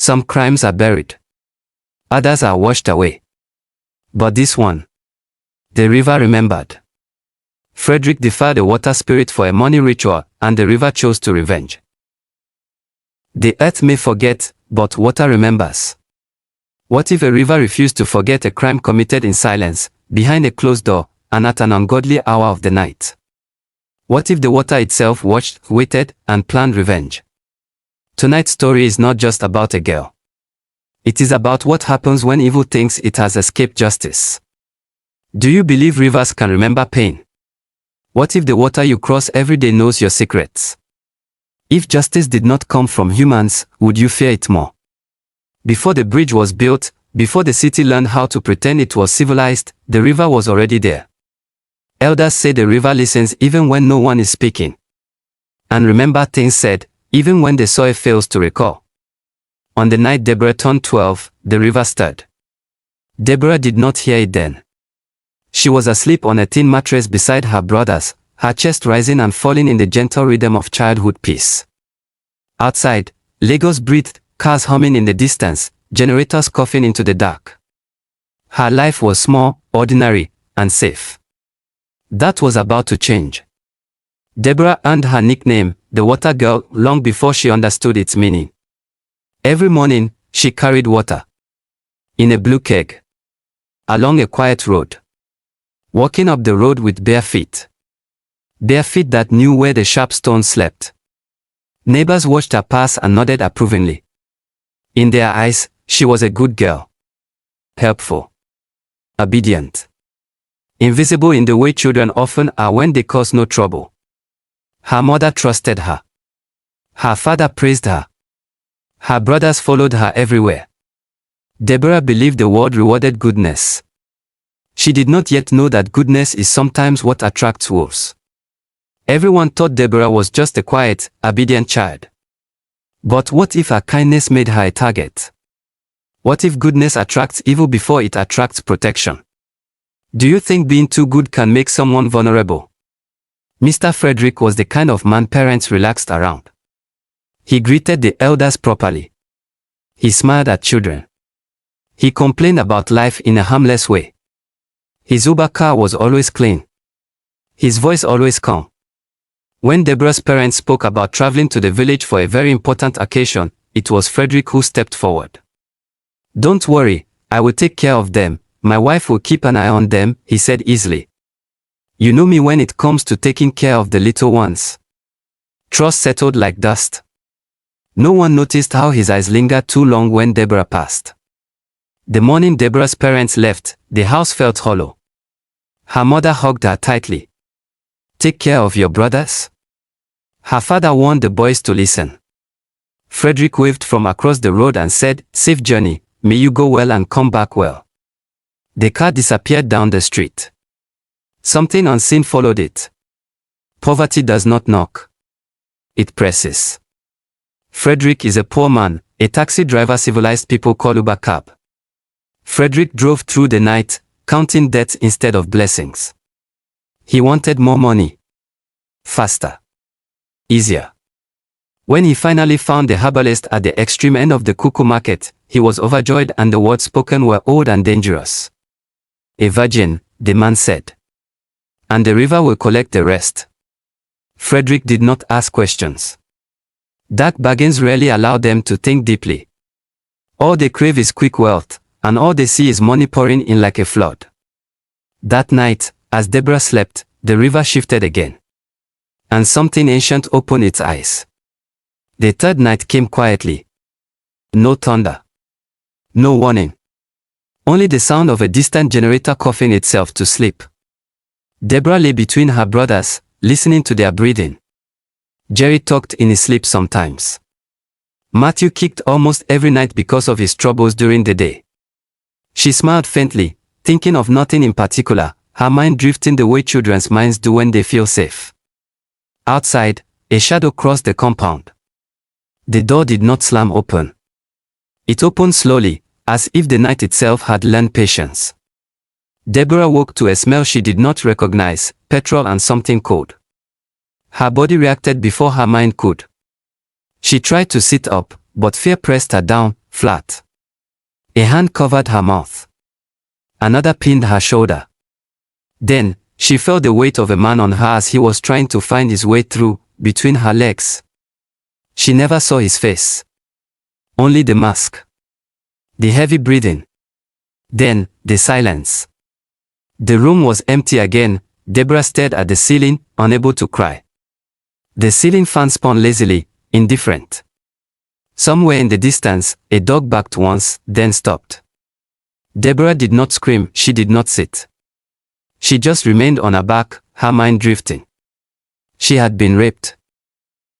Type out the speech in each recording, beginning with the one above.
Some crimes are buried. Others are washed away. But this one, the river remembered. Frederick defied the water spirit for a money ritual, and the river chose to revenge. The earth may forget, but water remembers. What if a river refused to forget a crime committed in silence, behind a closed door, and at an ungodly hour of the night? What if the water itself watched, waited, and planned revenge? Tonight's story is not just about a girl. It is about what happens when evil thinks it has escaped justice. Do you believe rivers can remember pain? What if the water you cross every day knows your secrets? If justice did not come from humans, would you fear it more? Before the bridge was built, before the city learned how to pretend it was civilized, the river was already there. Elders say the river listens even when no one is speaking. And remember things said, even when the soil fails to recall. On the night Deborah turned 12, the river stirred. Deborah did not hear it then. She was asleep on a thin mattress beside her brothers, her chest rising and falling in the gentle rhythm of childhood peace. Outside, Lagos breathed, cars humming in the distance, generators coughing into the dark. Her life was small, ordinary, and safe. That was about to change. Deborah earned her nickname, the Water Girl, long before she understood its meaning. Every morning, she carried water. In a blue keg. Along a quiet road. Walking up the road with bare feet. Bare feet that knew where the sharp stones slept. Neighbors watched her pass and nodded approvingly. In their eyes, she was a good girl. Helpful. Obedient. Invisible in the way children often are when they cause no trouble. Her mother trusted her. Her father praised her. Her brothers followed her everywhere. Deborah believed the world rewarded goodness. She did not yet know that goodness is sometimes what attracts wolves. Everyone thought Deborah was just a quiet, obedient child. But what if her kindness made her a target? What if goodness attracts evil before it attracts protection? Do you think being too good can make someone vulnerable? Mr. Frederick was the kind of man parents relaxed around. He greeted the elders properly. He smiled at children. He complained about life in a harmless way. His Uber car was always clean. His voice always calm. When Deborah's parents spoke about traveling to the village for a very important occasion, it was Frederick who stepped forward. "Don't worry, I will take care of them, my wife will keep an eye on them," he said easily. "You know me when it comes to taking care of the little ones." Trust settled like dust. No one noticed how his eyes lingered too long when Deborah passed. The morning Deborah's parents left, the house felt hollow. Her mother hugged her tightly. "Take care of your brothers?" Her father warned the boys to listen. Frederick waved from across the road and said, "Safe journey, may you go well and come back well." The car disappeared down the street. Something unseen followed it. Poverty does not knock. It presses. Frederick is a poor man, a taxi driver civilized people call Uber cab. Frederick drove through the night, counting debts instead of blessings. He wanted more money. Faster. Easier. When he finally found the herbalist at the extreme end of the cuckoo market, he was overjoyed and the words spoken were old and dangerous. "A virgin," the man said. "And the river will collect the rest." Frederick did not ask questions. Dark bargains rarely allow them to think deeply. All they crave is quick wealth, and all they see is money pouring in like a flood. That night, as Deborah slept, the river shifted again. And something ancient opened its eyes. The third night came quietly. No thunder. No warning. Only the sound of a distant generator coughing itself to sleep. Deborah lay between her brothers, listening to their breathing. Jerry talked in his sleep sometimes. Matthew kicked almost every night because of his troubles during the day. She smiled faintly, thinking of nothing in particular, her mind drifting the way children's minds do when they feel safe. Outside, a shadow crossed the compound. The door did not slam open. It opened slowly, as if the night itself had learned patience. Deborah woke to a smell she did not recognize, petrol and something cold. Her body reacted before her mind could. She tried to sit up, but fear pressed her down, flat. A hand covered her mouth. Another pinned her shoulder. Then, she felt the weight of a man on her as he was trying to find his way through, between her legs. She never saw his face. Only the mask. The heavy breathing. Then, the silence. The room was empty again. Deborah stared at the ceiling, unable to cry. The ceiling fan spun lazily, indifferent. Somewhere in the distance, a dog barked once, then stopped. Deborah did not scream, she did not sit. She just remained on her back, her mind drifting. She had been raped.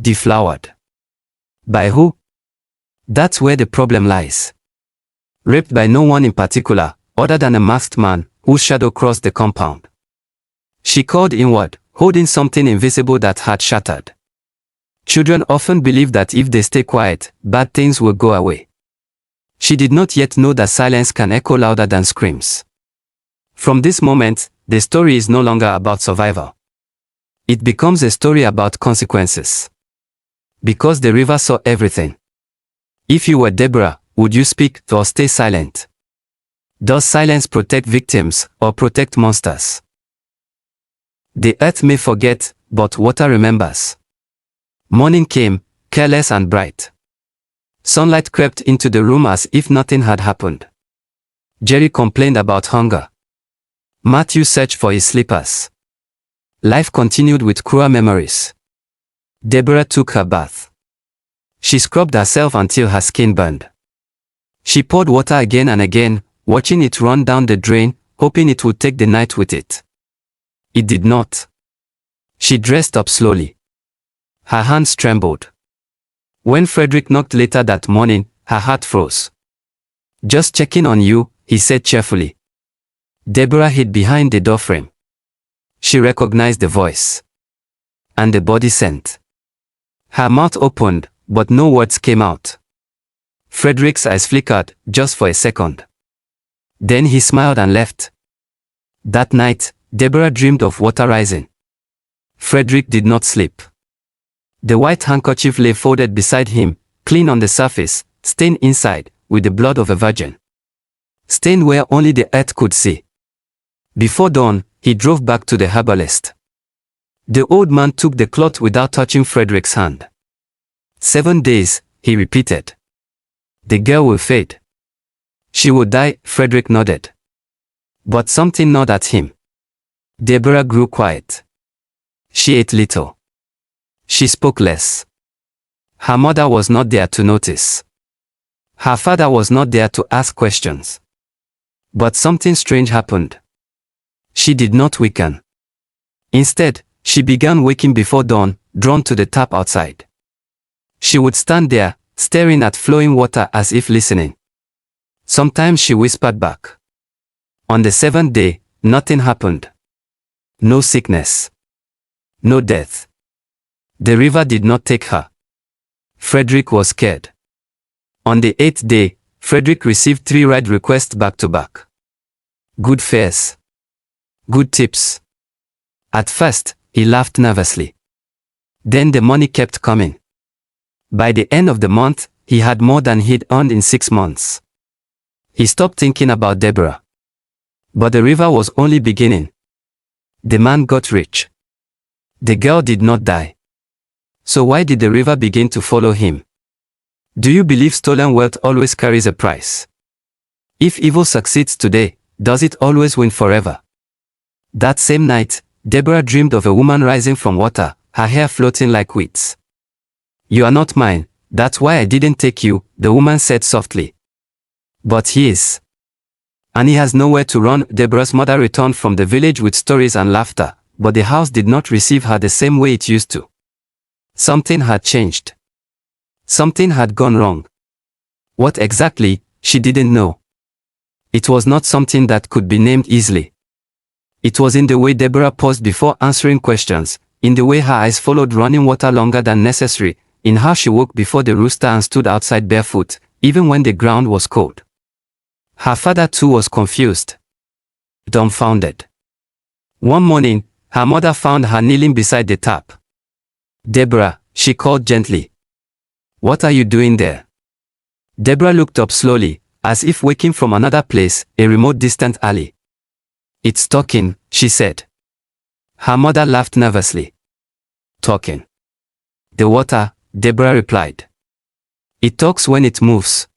Deflowered. By who? That's where the problem lies. Raped by no one in particular, other than a masked man, whose shadow crossed the compound. She called inward, holding something invisible that had shattered. Children often believe that if they stay quiet, bad things will go away. She did not yet know that silence can echo louder than screams. From this moment, the story is no longer about survival. It becomes a story about consequences. Because the river saw everything. If you were Deborah, would you speak or stay silent? Does silence protect victims or protect monsters? The earth may forget, but water remembers. Morning came, careless and bright. Sunlight crept into the room as if nothing had happened. Jerry complained about hunger. Matthew searched for his slippers. Life continued with cruel memories. Deborah took her bath. She scrubbed herself until her skin burned. She poured water again and again, watching it run down the drain, hoping it would take the night with it. It did not. She dressed up slowly. Her hands trembled. When Frederick knocked later that morning, her heart froze. "Just checking on you," he said cheerfully. Deborah hid behind the doorframe. She recognized the voice. And the body scent. Her mouth opened, but no words came out. Frederick's eyes flickered, just for a second. Then he smiled and left. That night, Deborah dreamed of water rising. Frederick did not sleep. The white handkerchief lay folded beside him, clean on the surface, stained inside, with the blood of a virgin. Stained where only the earth could see. Before dawn, he drove back to the herbalist. The old man took the cloth without touching Frederick's hand. 7 days, he repeated. The girl will fade. She will die, Frederick nodded. But something gnawed at him. Deborah grew quiet. She ate little. She spoke less. Her mother was not there to notice. Her father was not there to ask questions. But something strange happened. She did not weaken. Instead, she began waking before dawn, drawn to the tap outside. She would stand there, staring at flowing water as if listening. Sometimes she whispered back. On the 7th day, nothing happened. No sickness. No death. The river did not take her. Frederick was scared. On the 8th day, Frederick received 3 ride requests back to back. Good fares. Good tips. At first, he laughed nervously. Then the money kept coming. By the end of the month, he had more than he'd earned in 6 months. He stopped thinking about Deborah. But the river was only beginning. The man got rich. The girl did not die. So why did the river begin to follow him? Do you believe stolen wealth always carries a price? If evil succeeds today, does it always win forever? That same night, Deborah dreamed of a woman rising from water, her hair floating like weeds. You are not mine, that's why I didn't take you, the woman said softly. But he is. And he has nowhere to run. Deborah's mother returned from the village with stories and laughter, but the house did not receive her the same way it used to. Something had changed. Something had gone wrong. What exactly, she didn't know. It was not something that could be named easily. It was in the way Deborah paused before answering questions, in the way her eyes followed running water longer than necessary, in how she woke before the rooster and stood outside barefoot, even when the ground was cold. Her father too was confused. Dumbfounded. One morning, her mother found her kneeling beside the tap. Deborah, she called gently. What are you doing there? Deborah looked up slowly, as if waking from another place, a remote distant alley. "It's talking," she said. Her mother laughed nervously. "Talking?" "The water," Deborah replied. "It talks when it moves."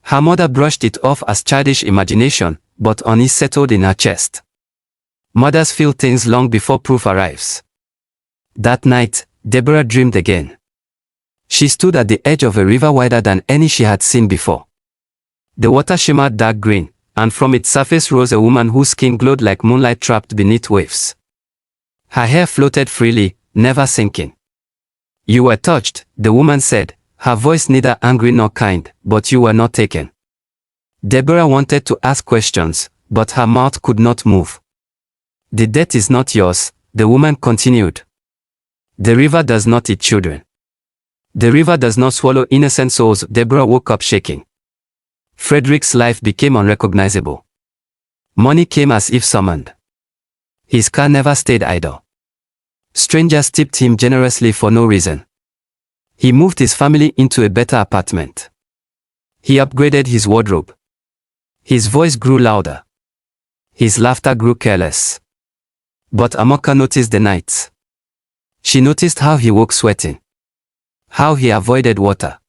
Her mother brushed it off as childish imagination, but unease settled in her chest. Mothers feel things long before proof arrives. That night, Deborah dreamed again. She stood at the edge of a river wider than any she had seen before. The water shimmered dark green, and from its surface rose a woman whose skin glowed like moonlight trapped beneath waves. Her hair floated freely, never sinking. "You were touched," the woman said, her voice neither angry nor kind, "but you were not taken." Deborah wanted to ask questions, but her mouth could not move. "The debt is not yours," the woman continued. "The river does not eat children. The river does not swallow innocent souls." Deborah woke up shaking. Frederick's life became unrecognizable. Money came as if summoned. His car never stayed idle. Strangers tipped him generously for no reason. He moved his family into a better apartment. He upgraded his wardrobe. His voice grew louder. His laughter grew careless. But Amoka noticed the nights. She noticed how he woke sweating. How he avoided water.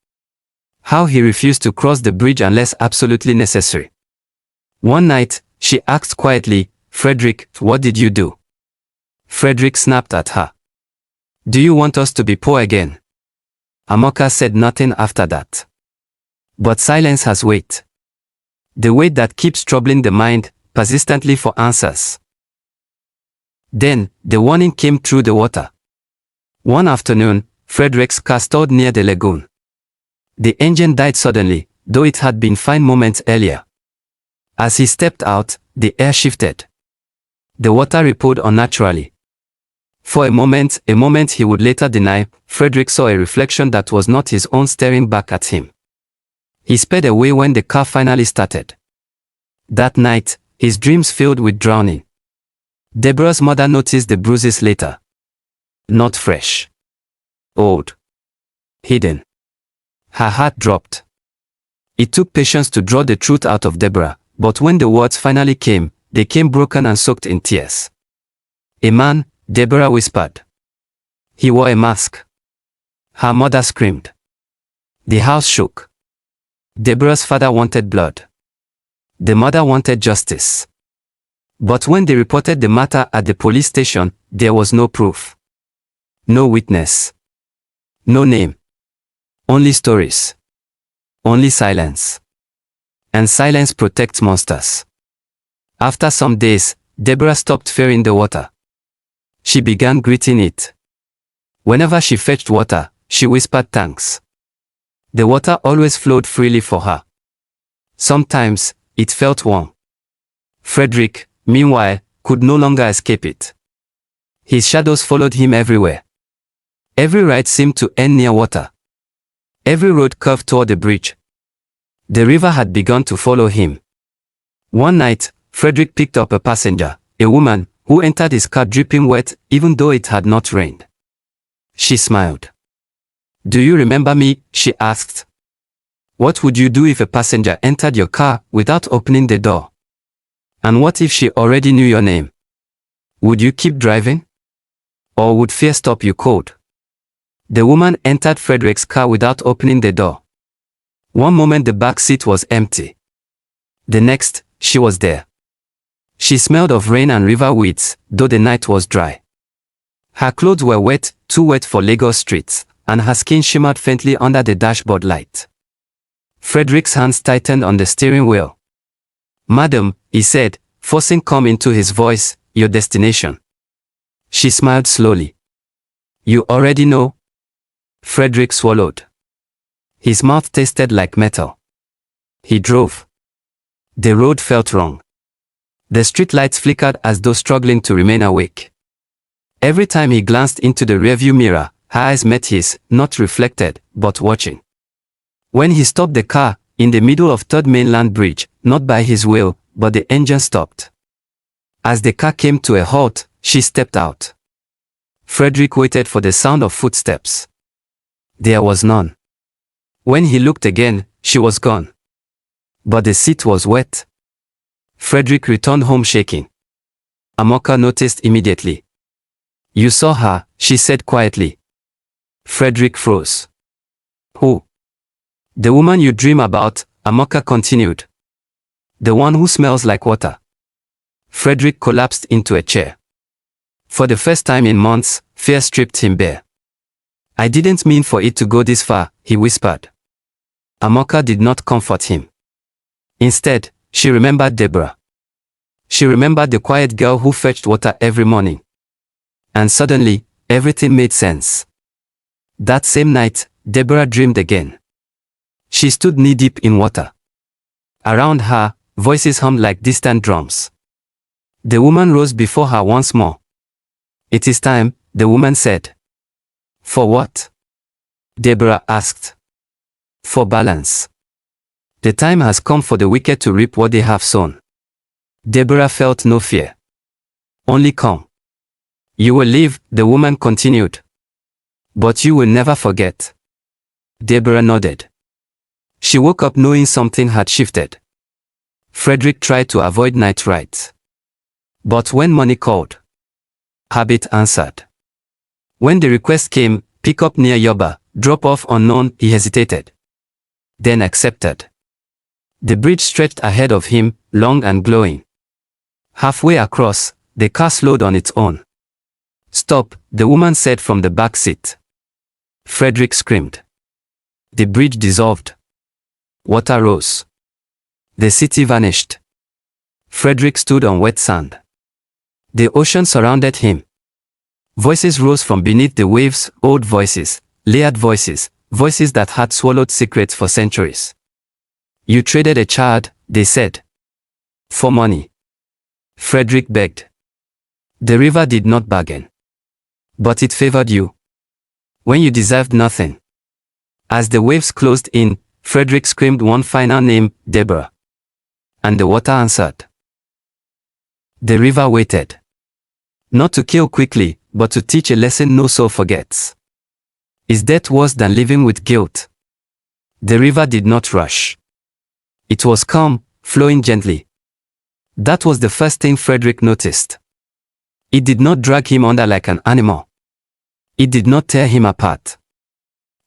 How he refused to cross the bridge unless absolutely necessary. One night, she asked quietly, "Frederick, what did you do?" Frederick snapped at her. "Do you want us to be poor again?" Amoka said nothing after that. But silence has weight. The weight that keeps troubling the mind, persistently for answers. Then, the warning came through the water. One afternoon, Frederick's car stalled near the lagoon. The engine died suddenly, though it had been fine moments earlier. As he stepped out, the air shifted. The water rippled unnaturally. For a moment he would later deny, Frederick saw a reflection that was not his own staring back at him. He sped away when the car finally started. That night, his dreams filled with drowning. Deborah's mother noticed the bruises later. Not fresh. Old. Hidden. Her heart dropped. It took patience to draw the truth out of Deborah, but when the words finally came, they came broken and soaked in tears. "A man," Deborah whispered. "He wore a mask." Her mother screamed. The house shook. Deborah's father wanted blood. The mother wanted justice. But when they reported the matter at the police station, there was no proof. No witness. No name. Only stories. Only silence. And silence protects monsters. After some days, Deborah stopped fearing the water. She began greeting it. Whenever she fetched water, she whispered thanks. The water always flowed freely for her. Sometimes, it felt warm. Frederick, meanwhile, could no longer escape it. His shadows followed him everywhere. Every ride seemed to end near water. Every road curved toward the bridge. The river had begun to follow him. One night, Frederick picked up a passenger, a woman, who entered his car dripping wet, even though it had not rained. She smiled. "Do you remember me?" she asked. What would you do if a passenger entered your car without opening the door? And what if she already knew your name? Would you keep driving? Or would fear stop you cold? The woman entered Frederick's car without opening the door. One moment the back seat was empty. The next, she was there. She smelled of rain and river weeds, though the night was dry. Her clothes were wet, too wet for Lagos streets, and her skin shimmered faintly under the dashboard light. Frederick's hands tightened on the steering wheel. "Madam," he said, forcing calm into his voice, "your destination." She smiled slowly. "You already know?" Frederick swallowed. His mouth tasted like metal. He drove. The road felt wrong. The streetlights flickered as though struggling to remain awake. Every time he glanced into the rearview mirror, her eyes met his, not reflected, but watching. When he stopped the car, in the middle of Third Mainland Bridge, not by his will, but the engine stopped. As the car came to a halt, she stepped out. Frederick waited for the sound of footsteps. There was none. When he looked again, she was gone. But the seat was wet. Frederick returned home shaking. Amoka noticed immediately. "You saw her," she said quietly. Frederick froze. "Who?" "The woman you dream about," Amoka continued. "The one who smells like water." Frederick collapsed into a chair. For the first time in months, fear stripped him bare. "I didn't mean for it to go this far," he whispered. Amoka did not comfort him. Instead, she remembered Deborah. She remembered the quiet girl who fetched water every morning. And suddenly, everything made sense. That same night, Deborah dreamed again. She stood knee-deep in water. Around her, voices hummed like distant drums. The woman rose before her once more. "It is time," the woman said. "For what?" Deborah asked. "For balance. The time has come for the wicked to reap what they have sown." Deborah felt no fear. Only calm. "You will live," the woman continued. "But you will never forget." Deborah nodded. She woke up knowing something had shifted. Frederick tried to avoid night rides. But when money called, habit answered. When the request came, "Pick up near Yoba, drop off unknown," he hesitated. Then accepted. The bridge stretched ahead of him, long and glowing. Halfway across, the car slowed on its own. "Stop," the woman said from the back seat. Frederick screamed. The bridge dissolved. Water rose. The city vanished. Frederick stood on wet sand. The ocean surrounded him. Voices rose from beneath the waves, old voices, layered voices, voices that had swallowed secrets for centuries. "You traded a child," they said. "For money." Frederick begged. "The river did not bargain. But it favored you. When you deserved nothing." As the waves closed in, Frederick screamed one final name, "Deborah." And the water answered. The river waited. Not to kill quickly, but to teach a lesson no soul forgets. Is death worse than living with guilt? The river did not rush. It was calm, flowing gently. That was the first thing Frederick noticed. It did not drag him under like an animal. It did not tear him apart.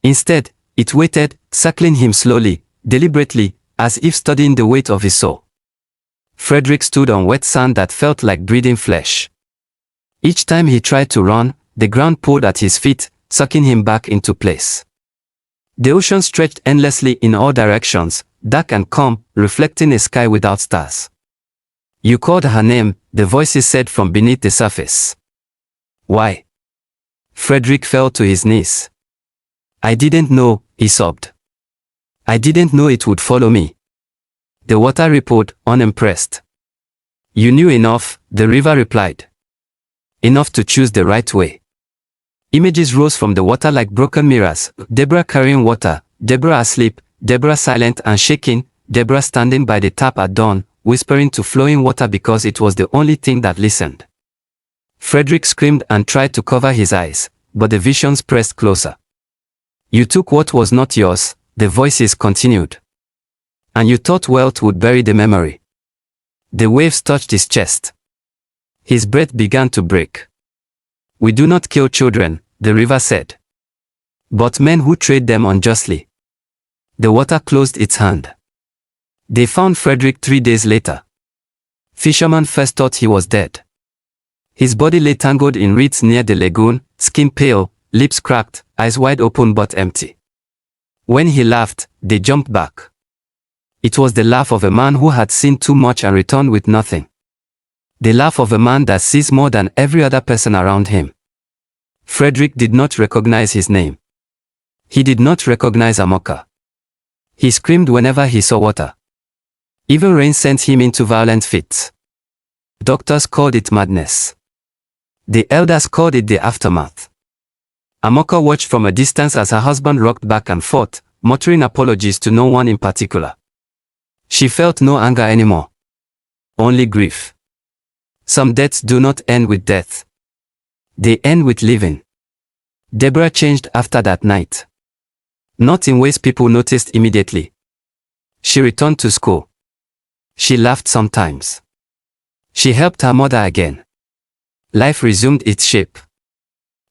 Instead, it waited, circling him slowly, deliberately, as if studying the weight of his soul. Frederick stood on wet sand that felt like breathing flesh. Each time he tried to run, the ground pulled at his feet, sucking him back into place. The ocean stretched endlessly in all directions, dark and calm, reflecting a sky without stars. "You called her name," the voices said from beneath the surface. "Why?" Frederick fell to his knees. "I didn't know," he sobbed. "I didn't know it would follow me." The water rippled, unimpressed. "You knew enough," the river replied. "Enough to choose the right way." Images rose from the water like broken mirrors, Deborah carrying water, Deborah asleep, Deborah silent and shaking, Deborah standing by the tap at dawn, whispering to flowing water because it was the only thing that listened. Frederick screamed and tried to cover his eyes, but the visions pressed closer. "You took what was not yours," the voices continued. "And you thought wealth would bury the memory." The waves touched his chest. His breath began to break. "We do not kill children," the river said. "But men who trade them unjustly." The water closed its hand. They found Frederick 3 days later. Fishermen first thought he was dead. His body lay tangled in reeds near the lagoon, skin pale, lips cracked, eyes wide open but empty. When he laughed, they jumped back. It was the laugh of a man who had seen too much and returned with nothing. The laugh of a man that sees more than every other person around him. Frederick did not recognize his name. He did not recognize Amoka. He screamed whenever he saw water. Even rain sent him into violent fits. Doctors called it madness. The elders called it the aftermath. Amoka watched from a distance as her husband rocked back and forth, muttering apologies to no one in particular. She felt no anger anymore. Only grief. Some deaths do not end with death. They end with living. Deborah changed after that night. Not in ways people noticed immediately. She returned to school. She laughed sometimes. She helped her mother again. Life resumed its shape.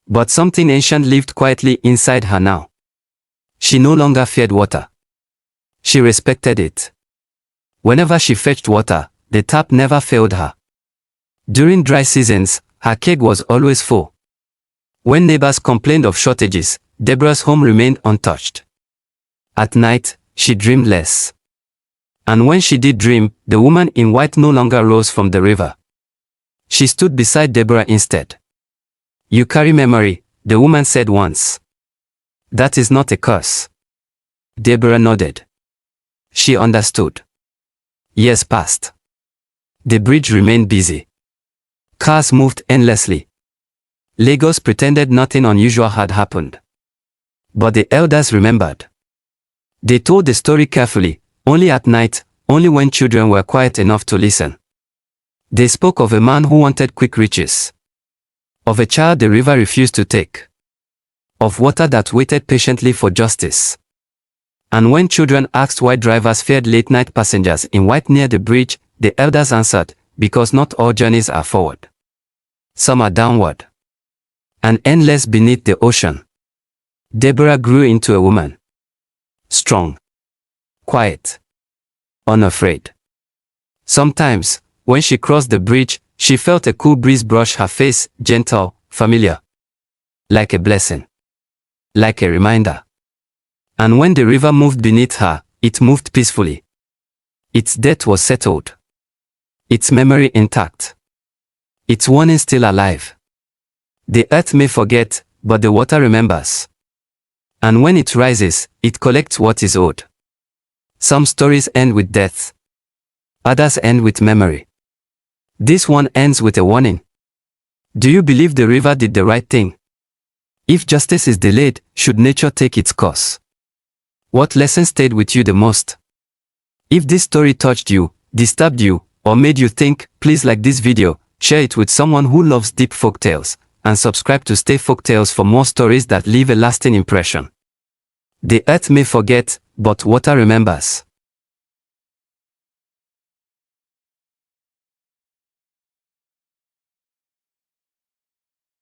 But something ancient lived quietly inside her now. She no longer feared water. She respected it. Whenever she fetched water, the tap never failed her. During dry seasons, her keg was always full. When neighbors complained of shortages, Deborah's home remained untouched. At night, she dreamed less. And when she did dream, the woman in white no longer rose from the river. She stood beside Deborah instead. "You carry memory," the woman said once. "That is not a curse." Deborah nodded. She understood. Years passed. The bridge remained busy. Cars moved endlessly. Lagos pretended nothing unusual had happened. But the elders remembered. They told the story carefully, only at night, only when children were quiet enough to listen. They spoke of a man who wanted quick riches. Of a child the river refused to take. Of water that waited patiently for justice. And when children asked why drivers feared late-night passengers in white near the bridge, the elders answered, because not all journeys are forward. Some are downward. And endless beneath the ocean. Deborah grew into a woman. Strong. Quiet. Unafraid. Sometimes, when she crossed the bridge, she felt a cool breeze brush her face, gentle, familiar. Like a blessing. Like a reminder. And when the river moved beneath her, it moved peacefully. Its death was settled. Its memory intact. Its warning still alive. The earth may forget, but the water remembers. And when it rises, it collects what is owed. Some stories end with death. Others end with memory. This one ends with a warning. Do you believe the river did the right thing? If justice is delayed, should nature take its course? What lesson stayed with you the most? If this story touched you, disturbed you, or made you think, please like this video, share it with someone who loves deep folk tales, and subscribe to Stay Folktales for more stories that leave a lasting impression. The earth may forget, but water remembers.